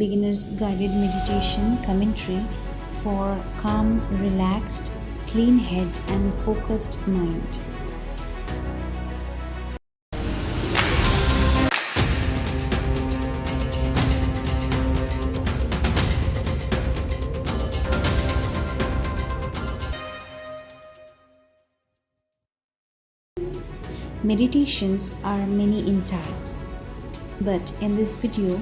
Beginner's Guided Meditation commentary for calm, relaxed, clean head and focused mind. Meditations are many in types, but in this video,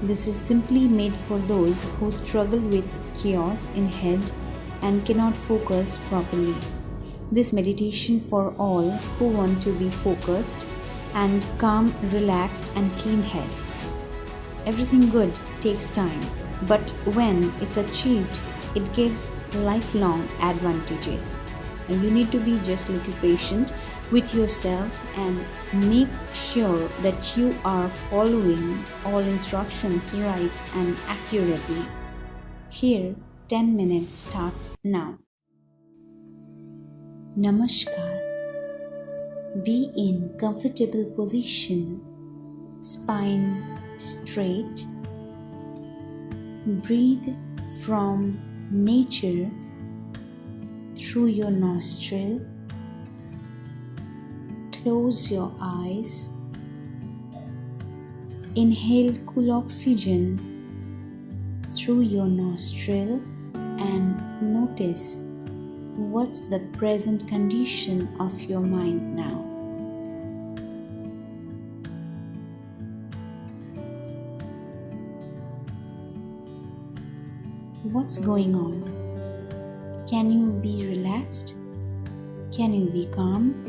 this is simply made for those who struggle with chaos in head and cannot focus properly. This meditation for all who want to be focused and calm, relaxed and clean head. Everything good takes time, but when it's achieved, it gives lifelong advantages. And you need to be just a little patient with yourself and make sure that you are following all instructions right and accurately. Here, 10 minutes starts now. Namaskar. Be in comfortable position, spine straight. Breathe from nature through your nostril. Close your eyes. Inhale cool oxygen through your nostril and notice what's the present condition of your mind now. What's going on? Can you be relaxed? Can you be calm?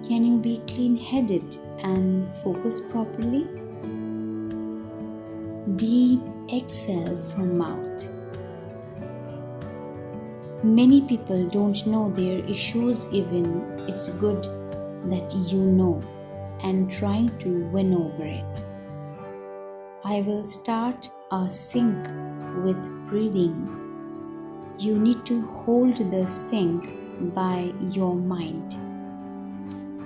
Can you be clean-headed and focus properly? Deep exhale from mouth. Many people don't know their issues even. It's good that you know and try to win over it. I will start a sync with breathing. You need to hold the sync by your mind.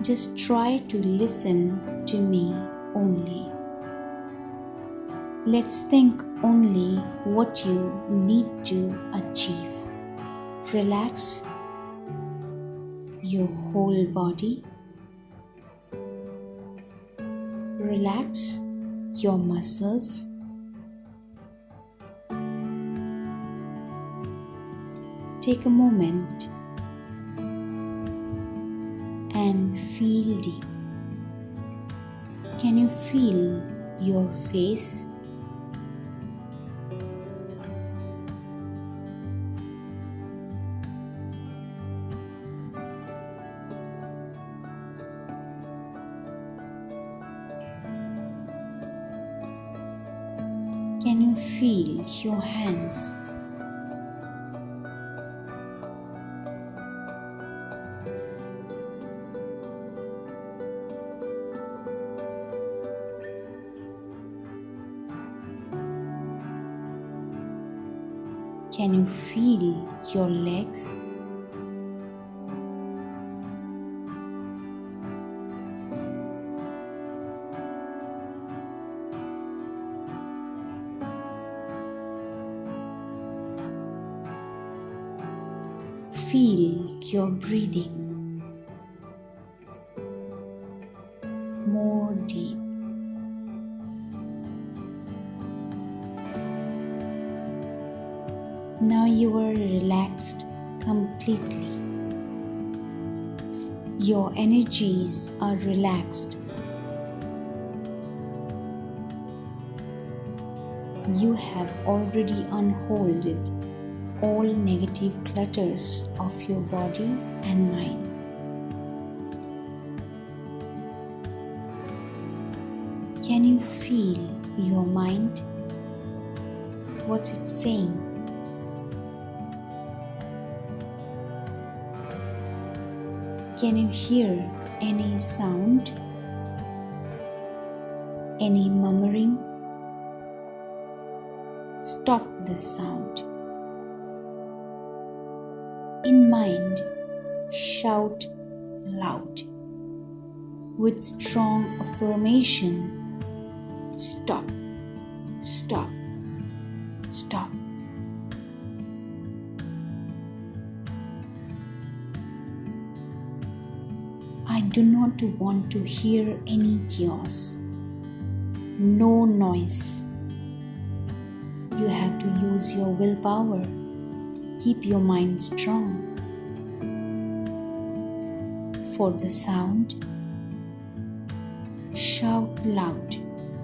Just try to listen to me only. Let's think only what you need to achieve. Relax your whole body. Relax your muscles. Take a moment and feel deep. Can you feel your face? Can you feel your hands? Can you feel your legs? Feel your breathing more deep. Now you are relaxed completely. Your energies are relaxed. You have already unfolded all negative clutters of your body and mind. Can you feel your mind? What's it saying? Can you hear any sound? Any murmuring? Stop this sound. In mind, shout loud. With strong affirmation, stop. Stop. Stop. I do not want to hear any chaos. No noise. You have to use your willpower. Keep your mind strong. For the sound, shout loud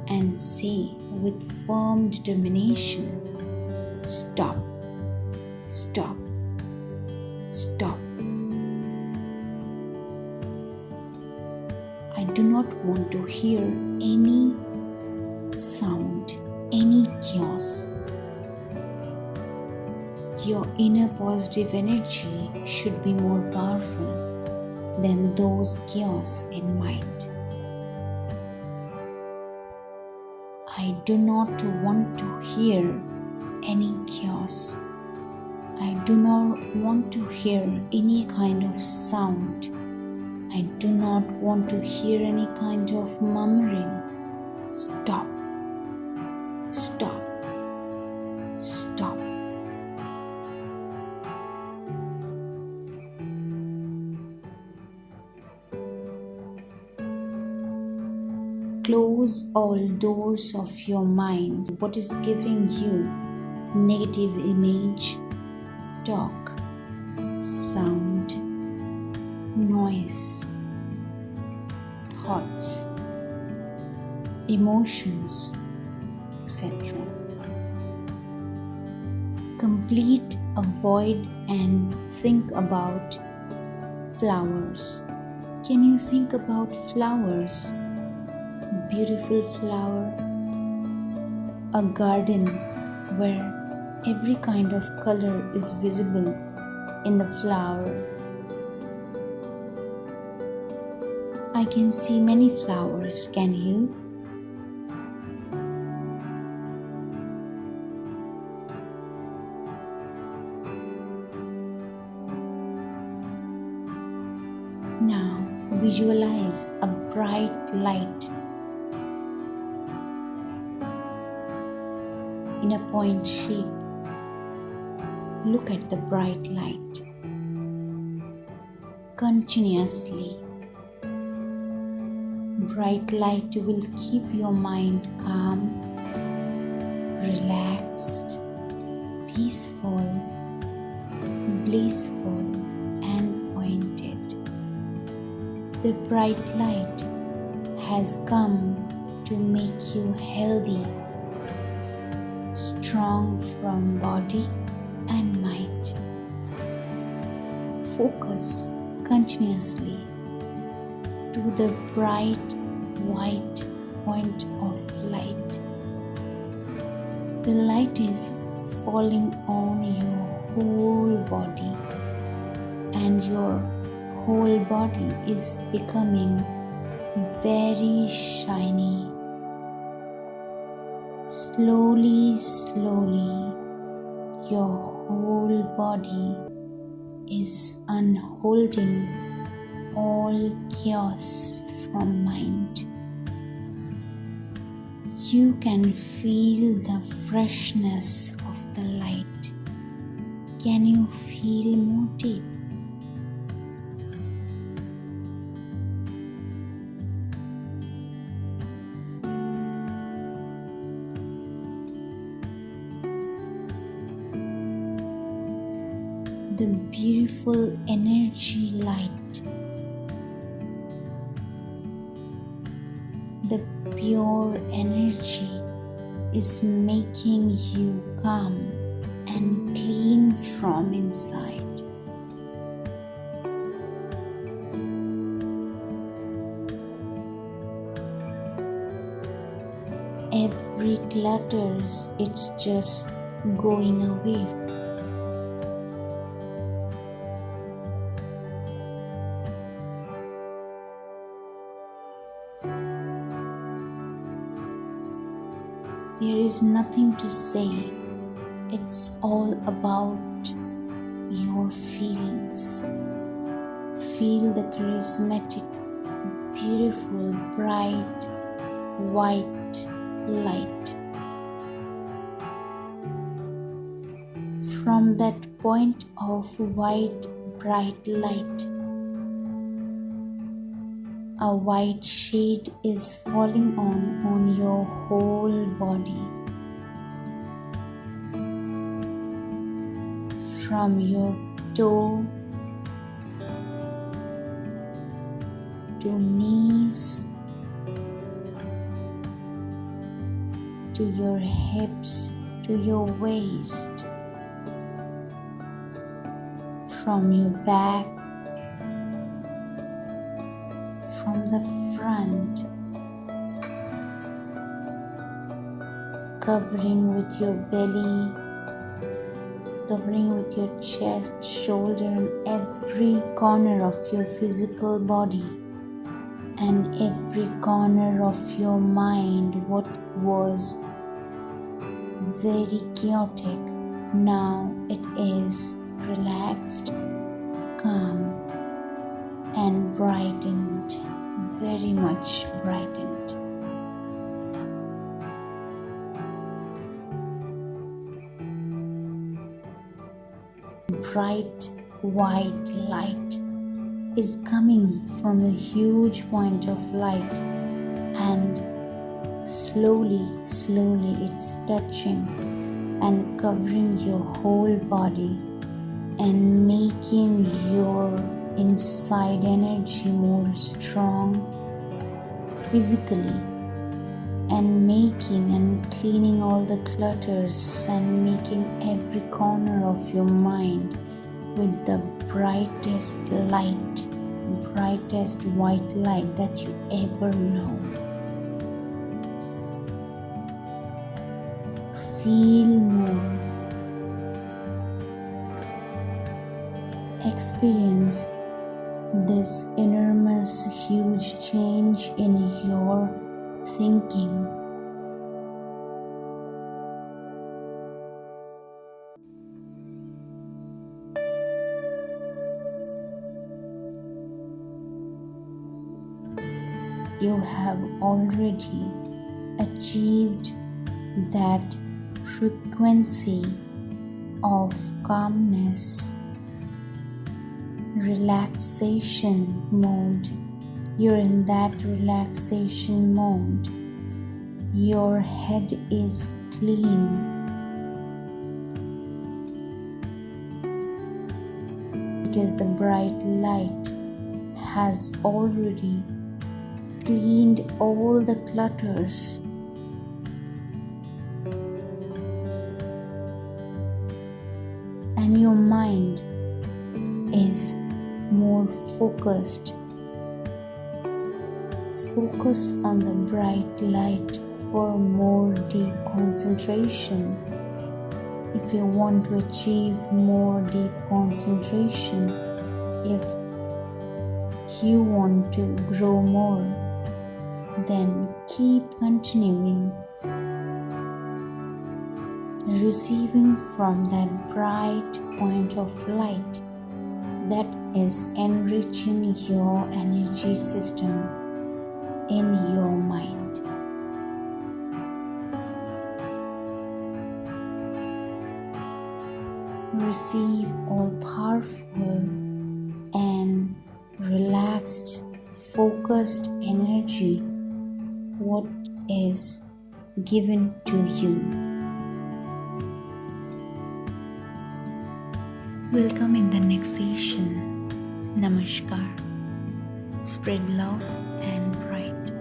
and say with firm determination, stop, stop, stop. I do not want to hear any sound, any chaos. Your inner positive energy should be more powerful than those chaos in mind. I do not want to hear any chaos. I do not want to hear any kind of sound. I do not want to hear any kind of murmuring. Stop. Stop. Stop. Close all doors of your mind. What is giving you negative image, talk, sound, noise, thoughts, emotions, etc. Complete, avoid and think about flowers. Can you think about flowers? Beautiful flower, a garden where every kind of color is visible in the flower. I can see many flowers, can you? Now visualize a bright light in a point shape. Look at the bright light continuously. Bright light will keep your mind calm, relaxed, peaceful, blissful, and pointed. The bright light has come to make you healthy, strong from body and mind. Focus continuously to the bright white point of light. The light is falling on your whole body, and your whole body is becoming very shiny. Slowly, slowly, your whole body is unholding all chaos from mind. You can feel the freshness of the light. Can you feel more deep? The beautiful energy light, the pure energy is making you calm and clean from inside. Every clutter, it's just going away. There is nothing to say. It's all about your feelings. Feel the charismatic, beautiful, bright, white light from that point of white bright light. A white shade is falling on your whole body. From your toe to knees to your hips to your waist, from your back, from the front, covering with your belly, covering with your chest, shoulder, and every corner of your physical body, and every corner of your mind. What was very chaotic, now it is relaxed, calm, and brightened, very much brightened. Bright white light is coming from a huge point of light, and slowly it's touching and covering your whole body and making your inside energy more strong physically, and making and cleaning all the clutters and making every corner of your mind with the brightest light, brightest white light that you ever know. Feel more. Experience this enormous, huge change in your thinking. You have already achieved that frequency of calmness, relaxation mode. You're in that relaxation mode. Your head is clean. Because the bright light has already cleaned all the clutters. And your mind is more focused. Focus on the bright light for more deep concentration. If you want to achieve more deep concentration, if you want to grow more, then keep continuing, receiving from that bright point of light that is enriching your energy system in your mind. Receive all powerful and relaxed, focused energy what is given to you. Welcome in the next session. Namaskar. Spread love and bright.